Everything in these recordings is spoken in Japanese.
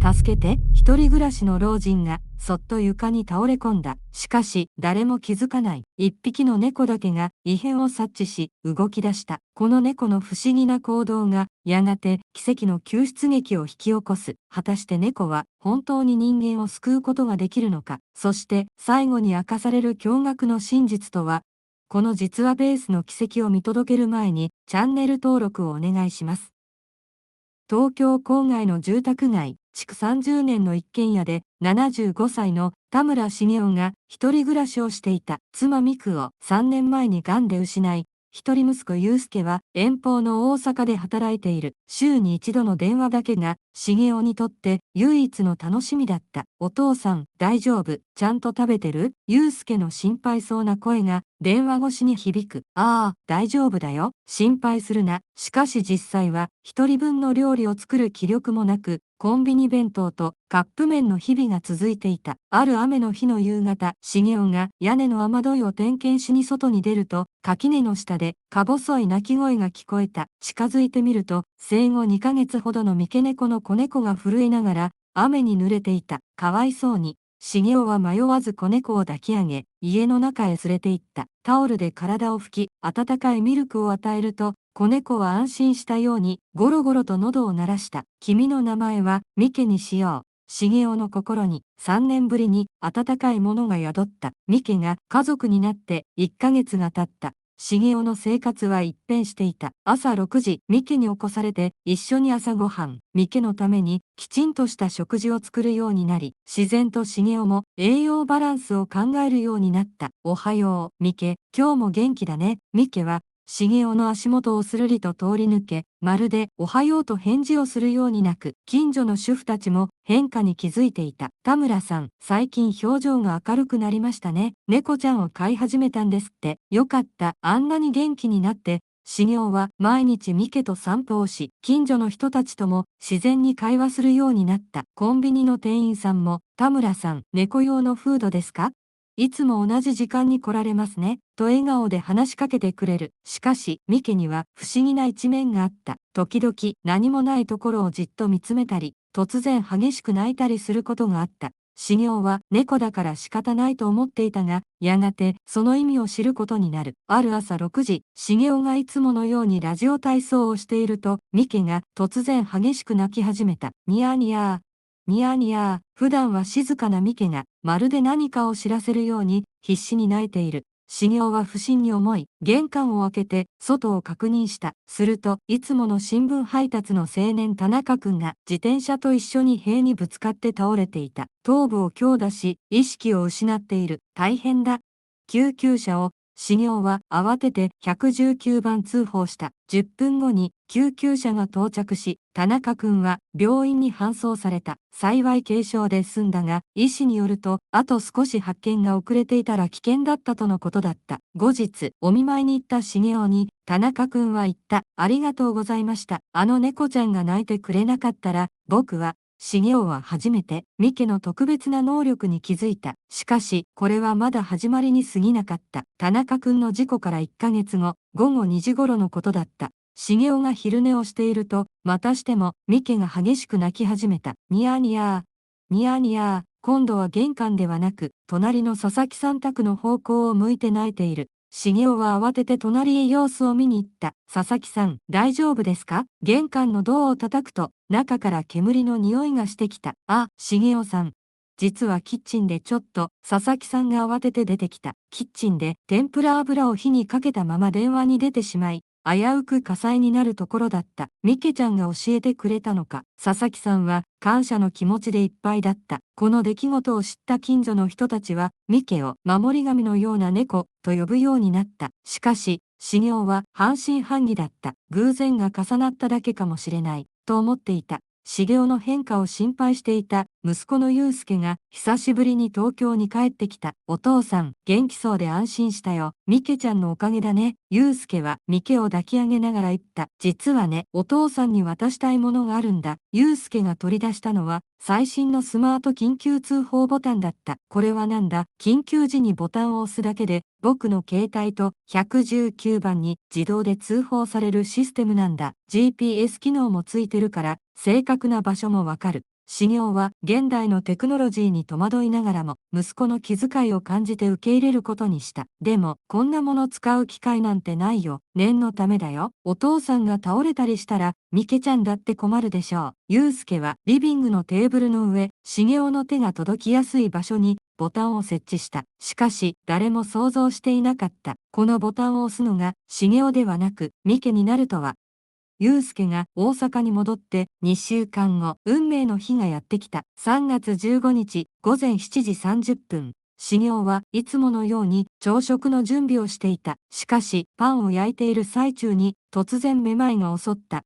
助けて。一人暮らしの老人がそっと床に倒れ込んだ。しかし誰も気づかない。一匹の猫だけが異変を察知し動き出した。この猫の不思議な行動がやがて奇跡の救出劇を引き起こす。果たして猫は本当に人間を救うことができるのか。そして最後に明かされる驚愕の真実とは。この実話ベースの奇跡を見届ける前にチャンネル登録をお願いします。東京郊外の住宅街、築30年の一軒家で75歳の田村茂雄が一人暮らしをしていた。妻美久を3年前に癌で失い、一人息子祐介は遠方の大阪で働いている。週に一度の電話だけが茂雄にとって唯一の楽しみだった。お父さん、大丈夫？ちゃんと食べてる？祐介の心配そうな声が電話越しに響く。ああ、大丈夫だよ。心配するな。しかし実際は一人分の料理を作る気力もなく、コンビニ弁当とカップ麺の日々が続いていた。ある雨の日の夕方、茂雄が屋根の雨どいを点検しに外に出ると、垣根の下でか細い鳴き声が聞こえた。近づいてみると、生後2ヶ月ほどの三毛猫の子猫が震えながら雨に濡れていた。かわいそうに。茂雄は迷わず子猫を抱き上げ、家の中へ連れて行った。タオルで体を拭き、温かいミルクを与えると、子猫は安心したように、ゴロゴロと喉を鳴らした。君の名前は、ミケにしよう。茂雄の心に、3年ぶりに、温かいものが宿った。ミケが家族になって、1ヶ月が経った。茂雄の生活は一変していた。朝6時、ミケに起こされて、一緒に朝ごはん。ミケのために、きちんとした食事を作るようになり、自然と茂雄も栄養バランスを考えるようになった。おはよう、ミケ。今日も元気だね。ミケは、茂雄の足元をするりと通り抜け、まるでおはようと返事をするようになく、近所の主婦たちも変化に気づいていた。田村さん、最近表情が明るくなりましたね。猫ちゃんを飼い始めたんですって。よかった。あんなに元気になって。茂雄は毎日ミケと散歩をし、近所の人たちとも自然に会話するようになった。コンビニの店員さんも、田村さん、猫用のフードですか？いつも同じ時間に来られますね、と笑顔で話しかけてくれる。しかし、ミケには不思議な一面があった。時々何もないところをじっと見つめたり、突然激しく泣いたりすることがあった。茂雄は猫だから仕方ないと思っていたが、やがてその意味を知ることになる。ある朝6時、茂雄がいつものようにラジオ体操をしていると、ミケが突然激しく泣き始めた。ニヤニヤー。ニヤニヤー。普段は静かなミケが、まるで何かを知らせるように、必死に泣いている。茂雄は不審に思い、玄関を開けて、外を確認した。すると、いつもの新聞配達の青年田中君が、自転車と一緒に塀にぶつかって倒れていた。頭部を強打し、意識を失っている。大変だ。救急車を、茂雄は慌てて119番通報した。10分後に救急車が到着し、田中君は病院に搬送された。幸い軽傷で済んだが、医師によると、あと少し発見が遅れていたら危険だったとのことだった。後日、お見舞いに行った茂雄に、田中君は言った。ありがとうございました。あの猫ちゃんが泣いてくれなかったら、僕は、茂雄は初めて、ミケの特別な能力に気づいた。しかし、これはまだ始まりに過ぎなかった。田中君の事故から1ヶ月後、午後2時頃のことだった。茂雄が昼寝をしていると、またしても、ミケが激しく泣き始めた。ニヤニヤー。ニヤニヤー。今度は玄関ではなく、隣の佐々木さん宅の方向を向いて泣いている。茂雄は慌てて隣へ様子を見に行った。佐々木さん、大丈夫ですか？玄関のドアを叩くと、中から煙の匂いがしてきた。あ、茂雄さん。実はキッチンでちょっと、佐々木さんが慌てて出てきた。キッチンで天ぷら油を火にかけたまま電話に出てしまい、危うく火災になるところだった。ミケちゃんが教えてくれたのか。佐々木さんは感謝の気持ちでいっぱいだった。この出来事を知った近所の人たちは、ミケを守り神のような猫と呼ぶようになった。しかし、茂雄は半信半疑だった。偶然が重なっただけかもしれない、と思っていた。茂雄の変化を心配していた息子の祐介が久しぶりに東京に帰ってきた。お父さん、元気そうで安心したよ。ミケちゃんのおかげだね。祐介はミケを抱き上げながら言った。実はね、お父さんに渡したいものがあるんだ。祐介が取り出したのは最新のスマート緊急通報ボタンだった。これはなんだ？緊急時にボタンを押すだけで僕の携帯と119番に自動で通報されるシステムなんだ。GPS 機能もついてるから正確な場所もわかる。茂雄は現代のテクノロジーに戸惑いながらも息子の気遣いを感じて受け入れることにした。でも、こんなもの使う機会なんてないよ。念のためだよ。お父さんが倒れたりしたら、ミケちゃんだって困るでしょう。祐介はリビングのテーブルの上、茂雄の手が届きやすい場所にボタンを設置した。しかし、誰も想像していなかった。このボタンを押すのが茂雄ではなく、ミケになるとは。祐介が大阪に戻って2週間後、運命の日がやってきた。3月15日午前7時30分。茂雄はいつものように朝食の準備をしていた。しかし、パンを焼いている最中に突然めまいが襲った。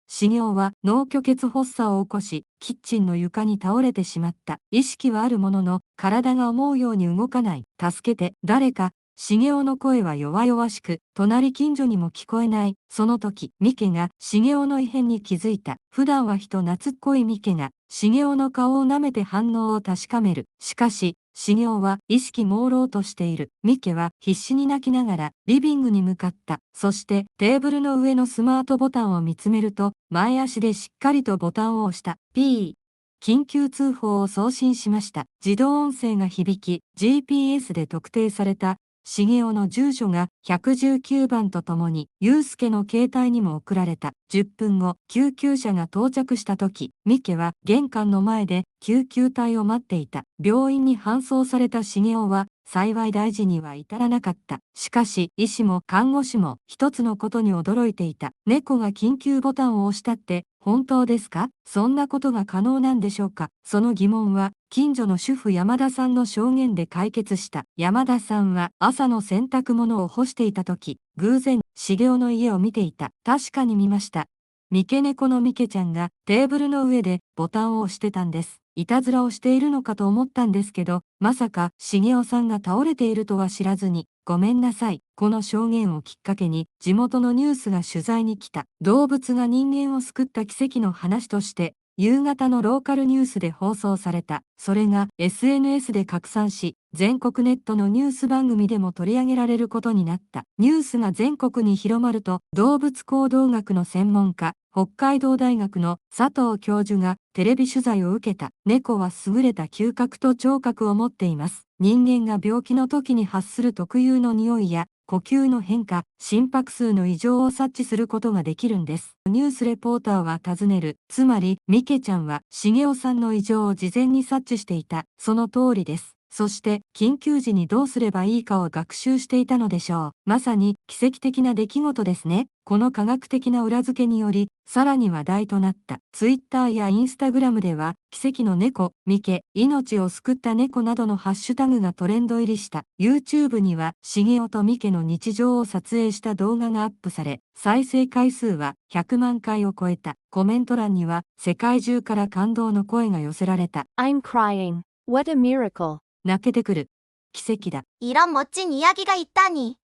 茂雄は脳虚血発作を起こし、キッチンの床に倒れてしまった。意識はあるものの、体が思うように動かない。助けて、誰か。茂雄の声は弱々しく、隣近所にも聞こえない。その時、ミケが茂雄の異変に気づいた。普段は人懐っこいミケが、茂雄の顔を舐めて反応を確かめる。しかし、茂雄は意識朦朧としている。ミケは必死に泣きながらリビングに向かった。そしてテーブルの上のスマートボタンを見つめると、前足でしっかりとボタンを押した。緊急通報を送信しました。自動音声が響き、GPS で特定された茂雄の住所が119番とともに、祐介の携帯にも送られた。10分後、救急車が到着した時、ミケは玄関の前で救急隊を待っていた。病院に搬送された茂雄は、幸い大事には至らなかった。しかし、医師も看護師も一つのことに驚いていた。猫が緊急ボタンを押したって、本当ですか？そんなことが可能なんでしょうか？その疑問は、近所の主婦山田さんの証言で解決した。山田さんは朝の洗濯物を干していた時、偶然、茂雄の家を見ていた。確かに見ました。三毛猫のミケちゃんがテーブルの上でボタンを押してたんです。いたずらをしているのかと思ったんですけど、まさか茂雄さんが倒れているとは知らずに、ごめんなさい。この証言をきっかけに地元のニュースが取材に来た。動物が人間を救った奇跡の話として、夕方のローカルニュースで放送された。それが SNS で拡散し、全国ネットのニュース番組でも取り上げられることになった。ニュースが全国に広まると、動物行動学の専門家、北海道大学の佐藤教授がテレビ取材を受けた。猫は優れた嗅覚と聴覚を持っています。人間が病気の時に発する特有の匂いや呼吸の変化、心拍数の異常を察知することができるんです。ニュースレポーターは尋ねる。つまり、ミケちゃんは茂雄さんの異常を事前に察知していた。その通りです。そして、緊急時にどうすればいいかを学習していたのでしょう。まさに奇跡的な出来事ですね。この科学的な裏付けにより、さらに話題となった。ツイッターやインスタグラムでは、奇跡の猫、ミケ、命を救った猫などのハッシュタグがトレンド入りした。YouTube には、茂雄とミケの日常を撮影した動画がアップされ、再生回数は100万回を超えた。コメント欄には、世界中から感動の声が寄せられた。I'm crying. What a miracle. 泣けてくる。奇跡だ。 이런 멋진 이야기가 있다니.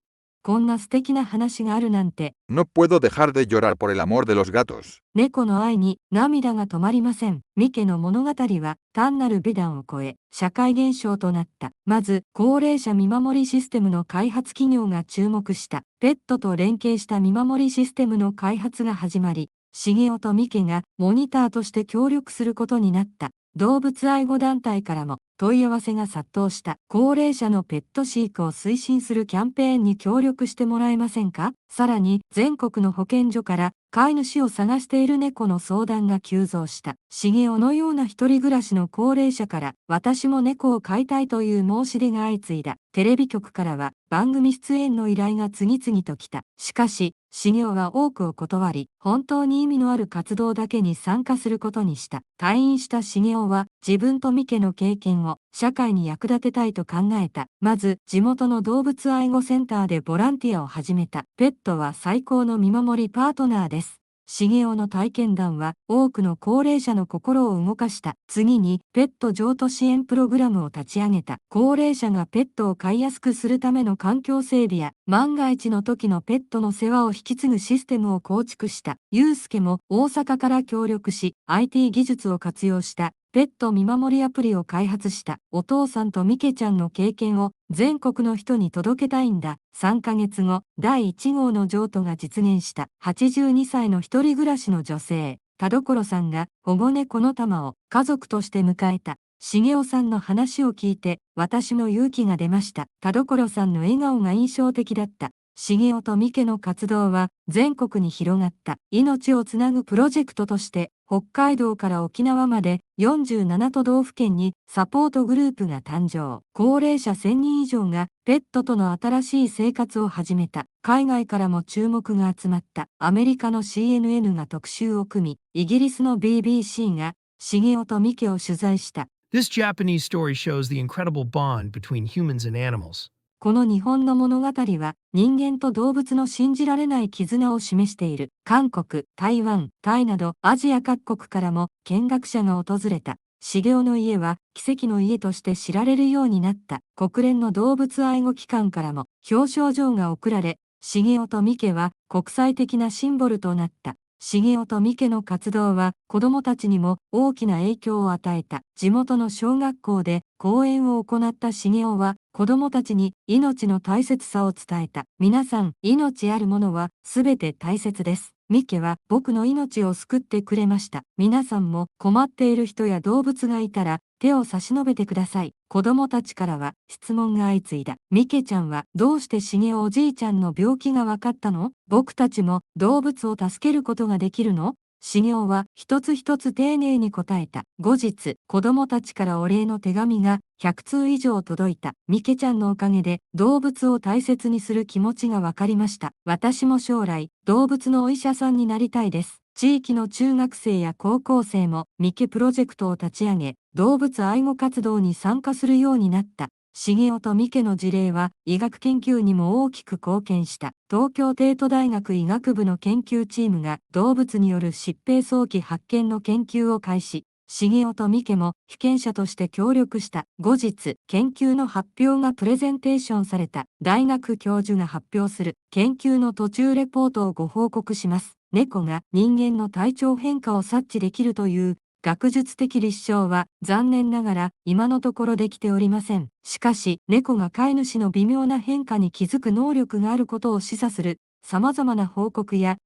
こんな素敵な話があるなんて。 No puedo dejar de llorar por el amor de los gatos. 猫の愛に涙が止まりません。ミケの物語は単なる美談を超え、社会現象となった。まず、高齢者見守りシステムの開発企業が注目した。ペットと連携した見守りシステムの開発が始まり、茂雄とミケがモニターとして協力することになった。動物愛護団体からも問い合わせが殺到した。高齢者のペット飼育を推進するキャンペーンに協力してもらえませんか？さらに全国の保健所から飼い主を探している猫の相談が急増した。茂雄のような一人暮らしの高齢者から私も猫を飼いたいという申し出が相次いだ。テレビ局からは番組出演の依頼が次々と来た。しかし、茂雄は多くを断り、本当に意味のある活動だけに参加することにした。退院した茂雄は自分とミケの経験を社会に役立てたいと考えた。まず、地元の動物愛護センターでボランティアを始めた。ペットは最高の見守りパートナーです。茂雄の体験談は多くの高齢者の心を動かした。次に、ペット譲渡支援プログラムを立ち上げた。高齢者がペットを飼いやすくするための環境整備や、万が一の時のペットの世話を引き継ぐシステムを構築した。祐介も大阪から協力し、IT 技術を活用したペット見守りアプリを開発した。お父さんとミケちゃんの経験を全国の人に届けたいんだ。3ヶ月後、第1号の譲渡が実現した。82歳の一人暮らしの女性。田所さんが保護猫の玉を家族として迎えた。茂雄さんの話を聞いて私の勇気が出ました。田所さんの笑顔が印象的だった。茂雄と三毛の活動は全国に広がった。命をつなぐプロジェクトとして北海道から沖縄まで47都道府県にサポートグループが誕生。高齢者1000人以上がペットとの新しい生活を始めた。海外からも注目が集まった。アメリカの CNN が特集を組み、イギリスの BBC が茂雄と三毛を取材した。This Japanese story shows the incredible bond between humans and animals. この日本の物語は人間と動物の信じられない絆を示している。韓国、台湾、タイなどアジア各国からも見学者が訪れた。茂雄の家は奇跡の家として知られるようになった。国連の動物愛護機関からも表彰状が贈られ、茂雄と三毛は国際的なシンボルとなった。茂雄と三毛の活動は子どもたちにも大きな影響を与えた。地元の小学校で講演を行った茂雄は子どもたちに命の大切さを伝えた。皆さん、命あるものはすべて大切です。三毛は僕の命を救ってくれました。皆さんも困っている人や動物がいたら手を差し伸べてください。子供たちからは質問が相次いだ。三毛ちゃんはどうして茂雄おじいちゃんの病気がわかったの？僕たちも動物を助けることができるの？茂雄は一つ一つ丁寧に答えた。後日、子供たちからお礼の手紙が100通以上届いた。三毛ちゃんのおかげで動物を大切にする気持ちがわかりました。私も将来、動物のお医者さんになりたいです。地域の中学生や高校生も三毛プロジェクトを立ち上げ、動物愛護活動に参加するようになった。茂雄と三毛の事例は医学研究にも大きく貢献した。東京帝都大学医学部の研究チームが動物による疾病早期発見の研究を開始。茂雄と三毛も被験者として協力した。後日、研究の発表がプレゼンテーションされた。大学教授が発表する研究の途中レポートをご報告します。猫が人間の体調変化を察知できるという学術的立証は残念ながら今のところできておりません。しかし、猫が飼い主の微妙な変化に気づく能力があることを示唆する様々な報告や、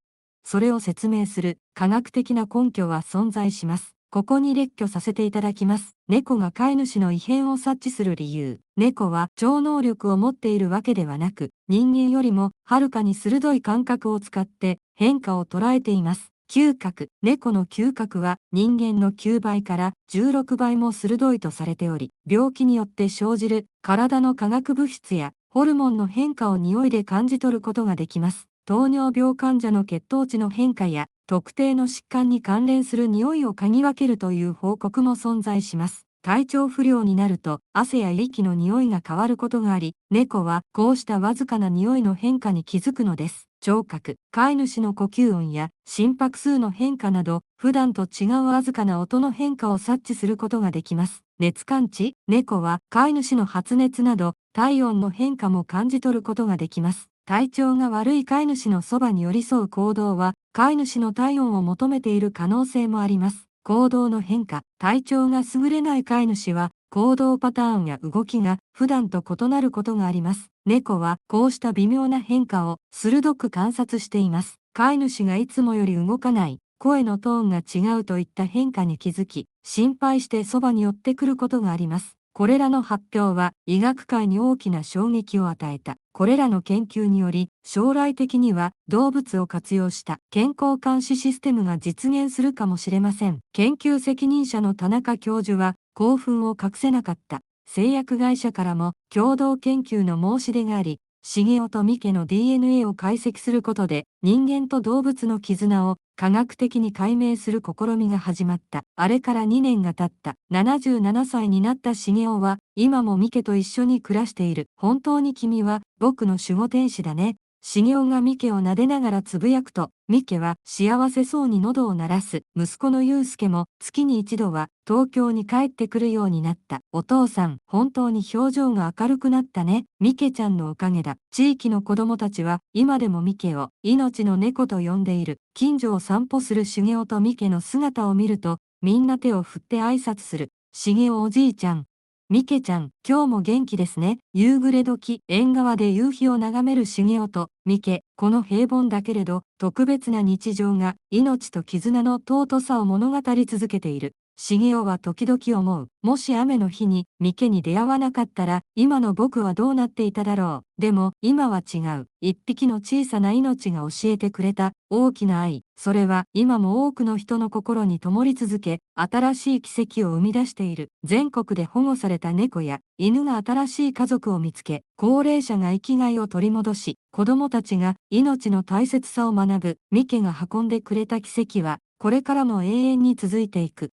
それを説明する科学的な根拠は存在します。ここに列挙させていただきます。猫が飼い主の異変を察知する理由。猫は超能力を持っているわけではなく、人間よりもはるかに鋭い感覚を使って変化を捉えています。嗅覚。猫の嗅覚は人間の9倍から16倍も鋭いとされており、病気によって生じる体の化学物質やホルモンの変化を匂いで感じ取ることができます。糖尿病患者の血糖値の変化や特定の疾患に関連する匂いを嗅ぎ分けるという報告も存在します。体調不良になると汗や息の匂いが変わることがあり、猫はこうしたわずかな匂いの変化に気づくのです。聴覚。飼い主の呼吸音や心拍数の変化など、普段と違うわずかな音の変化を察知することができます。熱感知。猫は飼い主の発熱など、体温の変化も感じ取ることができます。体調が悪い飼い主のそばに寄り添う行動は、飼い主の体温を求めている可能性もあります。行動の変化。体調が優れない飼い主は、行動パターンや動きが普段と異なることがあります。猫はこうした微妙な変化を鋭く観察しています。飼い主がいつもより動かない、声のトーンが違うといった変化に気づき、心配してそばに寄ってくることがあります。これらの発表は医学界に大きな衝撃を与えた。これらの研究により、将来的には動物を活用した健康監視システムが実現するかもしれません。研究責任者の田中教授は興奮を隠せなかった。製薬会社からも共同研究の申し出があり、茂雄と三毛の DNA を解析することで人間と動物の絆を科学的に解明する試みが始まった。あれから2年が経った。77歳になった茂雄は今も三毛と一緒に暮らしている。本当に君は僕の守護天使だね。茂雄が三毛を撫でながらつぶやくと、三毛は幸せそうに喉を鳴らす。息子の祐介も月に一度は東京に帰ってくるようになった。お父さん、本当に表情が明るくなったね。三毛ちゃんのおかげだ。地域の子供たちは今でも三毛を命の猫と呼んでいる。近所を散歩する茂雄と三毛の姿を見ると、みんな手を振って挨拶する。茂雄おじいちゃん。ミケちゃん、今日も元気ですね。夕暮れ時、縁側で夕日を眺める茂雄とミケ、この平凡だけれど、特別な日常が、命と絆の尊さを物語り続けている。茂雄は時々思う。もし雨の日にミケに出会わなかったら、今の僕はどうなっていただろう。でも、今は違う。一匹の小さな命が教えてくれた大きな愛。それは今も多くの人の心に灯り続け、新しい奇跡を生み出している。全国で保護された猫や犬が新しい家族を見つけ、高齢者が生きがいを取り戻し、子供たちが命の大切さを学ぶ。ミケが運んでくれた奇跡は、これからも永遠に続いていく。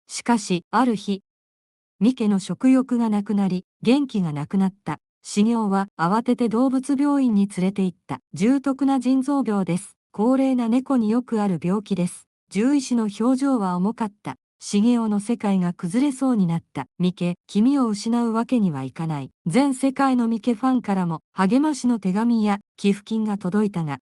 しかし、ある日、ミケの食欲がなくなり、元気がなくなった。茂雄は慌てて動物病院に連れて行った。重篤な腎臓病です。高齢な猫によくある病気です。獣医師の表情は重かった。茂雄の世界が崩れそうになった。ミケ、君を失うわけにはいかない。全世界のミケファンからも励ましの手紙や寄付金が届いたが、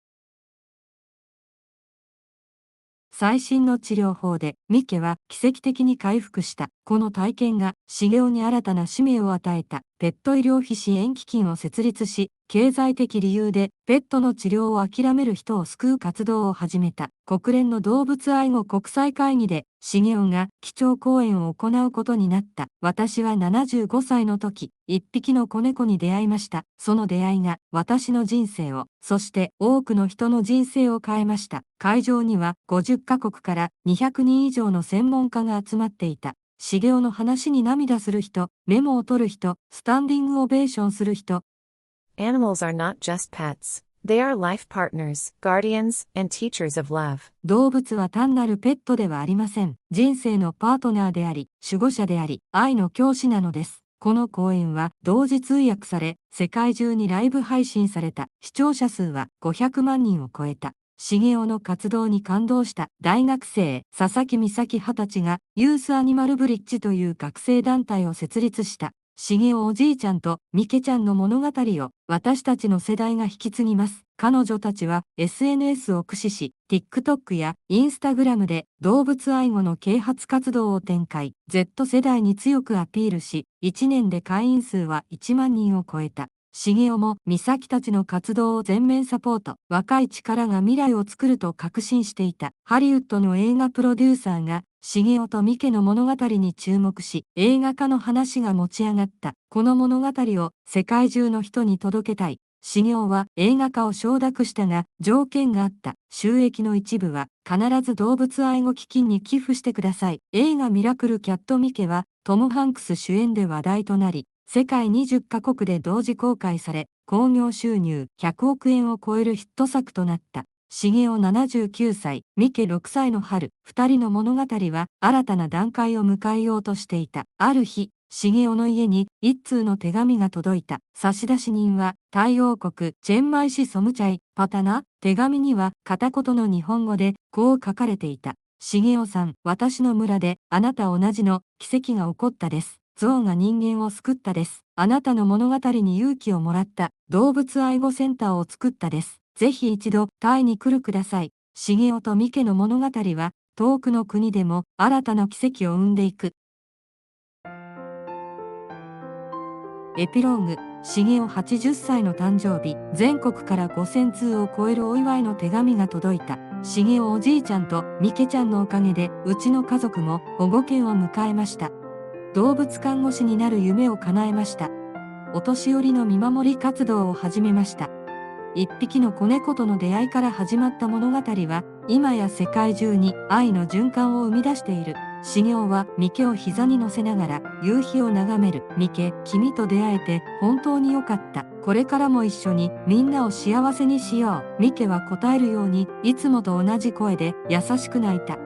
最新の治療法でミケは奇跡的に回復した。この体験が茂雄に新たな使命を与えた。ペット医療費支援基金を設立し、経済的理由でペットの治療を諦める人を救う活動を始めた。国連の動物愛護国際会議で茂雄が基調講演を行うことになった。私は75歳の時、一匹の子猫に出会いました。その出会いが私の人生を、そして多くの人の人生を変えました。会場には50カ国から200人以上の専門家が集まっていた。茂雄の話に涙する人、メモを取る人、スタンディングオベーションする人。Animals are not just pets. They are life partners, guardians, and teachers of love. 動物は単なるペットではありません。人生のパートナーであり、守護者であり、愛の教師なのです。この講演は同時通訳され、世界中にライブ配信された。視聴者数は500万人を超えた。茂雄の活動に感動した大学生佐々木美咲20歳がユースアニマルブリッジという学生団体を設立した。茂雄おじいちゃんとミケちゃんの物語を私たちの世代が引き継ぎます。彼女たちは SNS を駆使し、TikTok や Instagram で動物愛護の啓発活動を展開。Z 世代に強くアピールし、1年で会員数は1万人を超えた。茂雄も美咲たちの活動を全面サポート。若い力が未来を作ると確信していた。ハリウッドの映画プロデューサーが茂雄とミケの物語に注目し、映画化の話が持ち上がった。この物語を世界中の人に届けたい。茂雄は映画化を承諾したが、条件があった。収益の一部は必ず動物愛護基金に寄付してください。映画ミラクルキャットミケはトム・ハンクス主演で話題となり、世界20カ国で同時公開され、興行収入100億円を超えるヒット作となった。茂雄79歳、ミケ6歳の春、二人の物語は新たな段階を迎えようとしていた。ある日、茂雄の家に一通の手紙が届いた。差出人は、タイ王国、チェンマイ市ソムチャイ、パタナ。手紙には片言の日本語で、こう書かれていた。茂雄さん、私の村で、あなた同じの奇跡が起こったです。象が人間を救ったです。あなたの物語に勇気をもらった動物愛護センターを作ったです。ぜひ一度タイに来るください。茂雄とミケの物語は遠くの国でも新たな奇跡を生んでいく。エピローグ、茂雄80歳の誕生日、全国から5000通を超えるお祝いの手紙が届いた。茂雄おじいちゃんとミケちゃんのおかげでうちの家族も保護犬を迎えました。動物看護師になる夢を叶えました。お年寄りの見守り活動を始めました。一匹の子猫との出会いから始まった物語は、今や世界中に愛の循環を生み出している。茂雄はミケを膝に乗せながら夕日を眺める。ミケ、君と出会えて本当に良かった。これからも一緒にみんなを幸せにしよう。ミケは答えるようにいつもと同じ声で優しく泣いた。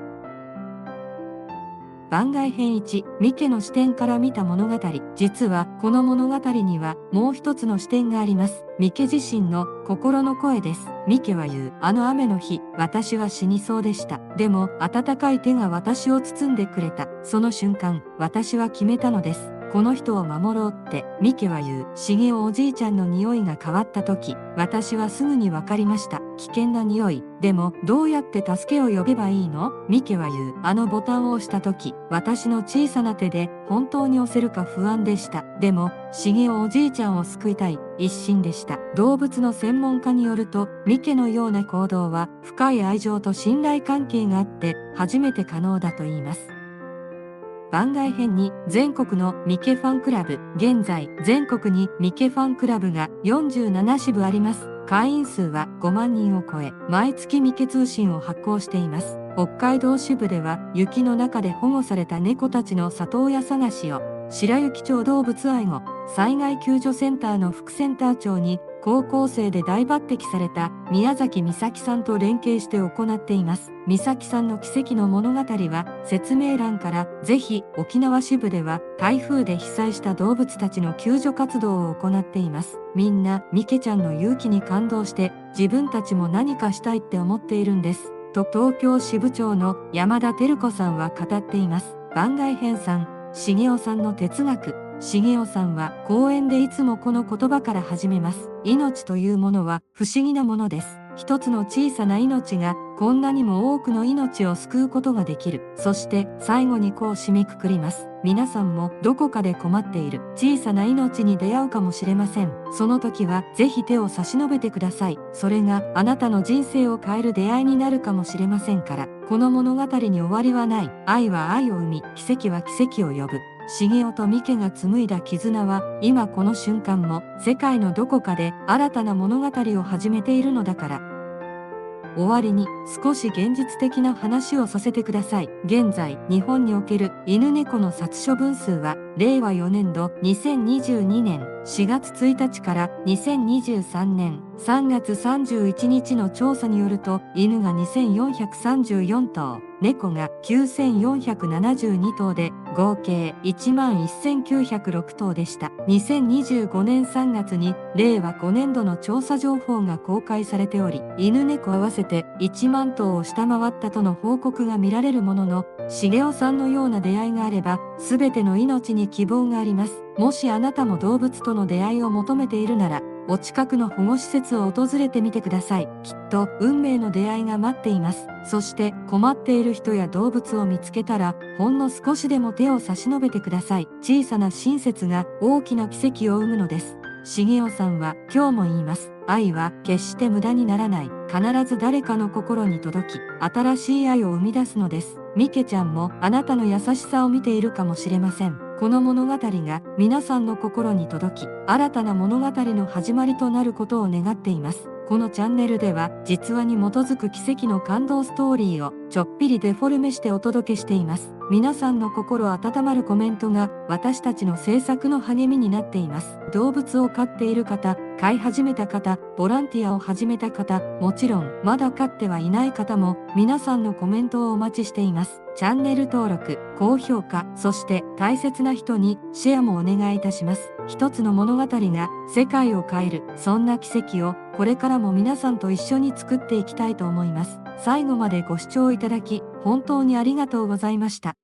番外編1、ミケの視点から見た物語。実はこの物語にはもう一つの視点があります。ミケ自身の心の声です。ミケは言う。あの雨の日、私は死にそうでした。でも温かい手が私を包んでくれた。その瞬間、私は決めたのです。この人を守ろうってミケは言う。茂雄おじいちゃんの匂いが変わった時、私はすぐに分かりました。危険な匂い。でもどうやって助けを呼べばいいの？ミケは言う。あのボタンを押した時、私の小さな手で本当に押せるか不安でした。でも茂雄おじいちゃんを救いたい一心でした。動物の専門家によると、ミケのような行動は深い愛情と信頼関係があって初めて可能だと言います。番外編に全国のミケファンクラブ。現在全国にミケファンクラブが47支部あります。会員数は5万人を超え、毎月ミケ通信を発行しています。北海道支部では雪の中で保護された猫たちの里親探しを、白雪町動物愛護災害救助センターの副センター長に高校生で大抜擢された宮崎美咲さんと連携して行っています。美咲さんの奇跡の物語は説明欄からぜひ。沖縄支部では台風で被災した動物たちの救助活動を行っています。みんなミケちゃんの勇気に感動して自分たちも何かしたいって思っているんですと東京支部長の山田照子さんは語っています。番外編3、茂雄さんの哲学。茂雄さんは講演でいつもこの言葉から始めます。命というものは不思議なものです。一つの小さな命がこんなにも多くの命を救うことができる。そして最後にこう締めくくります。皆さんもどこかで困っている小さな命に出会うかもしれません。その時はぜひ手を差し伸べてください。それがあなたの人生を変える出会いになるかもしれませんから。この物語に終わりはない。愛は愛を生み、奇跡は奇跡を呼ぶ。茂雄とミケが紡いだ絆は今この瞬間も世界のどこかで新たな物語を始めているのだから。終わりに少し現実的な話をさせてください。現在日本における犬猫の殺処分数は令和4年度2022年4月1日から2023年3月31日の調査によると、犬が2434頭、猫が9472頭で合計11906頭でした。2025年3月に令和5年度の調査情報が公開されており、犬猫合わせて1万頭を下回ったとの報告が見られるものの、茂雄さんのような出会いがあれば全ての命に希望があります。もしあなたも動物との出会いを求めているなら、お近くの保護施設を訪れてみてください。きっと運命の出会いが待っています。そして困っている人や動物を見つけたら、ほんの少しでも手を差し伸べてください。小さな親切が大きな奇跡を生むのです。茂雄さんは今日も言います。愛は決して無駄にならない。必ず誰かの心に届き、新しい愛を生み出すのです。ミケちゃんもあなたの優しさを見ているかもしれません。この物語が皆さんの心に届き、新たな物語の始まりとなることを願っています。このチャンネルでは実話に基づく奇跡の感動ストーリーをちょっぴりデフォルメしてお届けしています。皆さんの心温まるコメントが私たちの制作の励みになっています。動物を飼っている方、飼い始めた方、ボランティアを始めた方、もちろんまだ飼ってはいない方も皆さんのコメントをお待ちしています。チャンネル登録、高評価、そして大切な人にシェアもお願いいたします。一つの物語が世界を変える、そんな奇跡をこれからも皆さんと一緒に作っていきたいと思います。最後までご視聴いただき本当にありがとうございました。